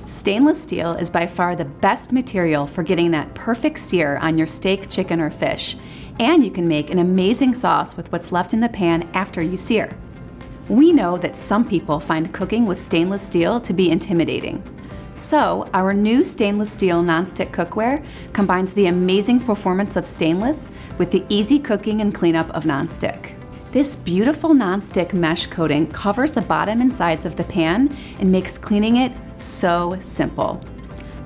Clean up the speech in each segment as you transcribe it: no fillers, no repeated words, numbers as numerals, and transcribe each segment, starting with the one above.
Stainless steel is by far the best material for getting that perfect sear on your steak, chicken, or fish, and you can make an amazing sauce with what's left in the pan after you sear. We know that some people find cooking with stainless steel to be intimidating. So, our new stainless steel nonstick cookware combines the amazing performance of stainless with the easy cooking and cleanup of nonstick. This beautiful nonstick mesh coating covers the bottom and sides of the pan and makes cleaning it so simple.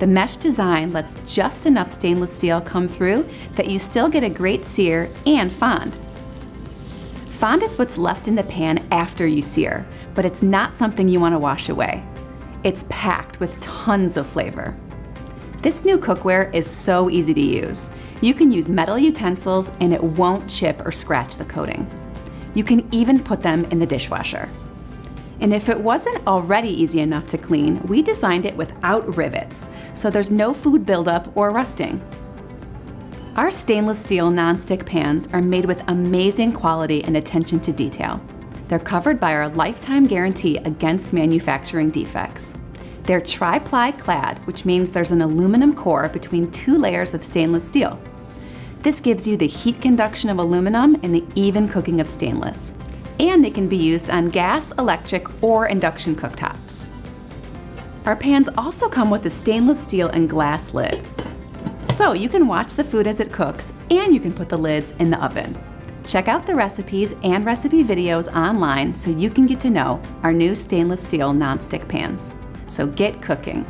The mesh design lets just enough stainless steel come through that you still get a great sear and fond. Fond is what's left in the pan after you sear, but it's not something you want to wash away. It's packed with tons of flavor. This new cookware is so easy to use. You can use metal utensils and it won't chip or scratch the coating. You can even put them in the dishwasher. And if it wasn't already easy enough to clean, we designed it without rivets, so there's no food buildup or rusting. Our stainless steel nonstick pans are made with amazing quality and attention to detail. They're covered by our lifetime guarantee against manufacturing defects. They're tri-ply clad, which means there's an aluminum core between 2 layers of stainless steel. This gives you the heat conduction of aluminum and the even cooking of stainless. And they can be used on gas, electric, or induction cooktops. Our pans also come with a stainless steel and glass lid. So you can watch the food as it cooks, and you can put the lids in the oven. Check out the recipes and recipe videos online so you can get to know our new stainless steel nonstick pans. So get cooking.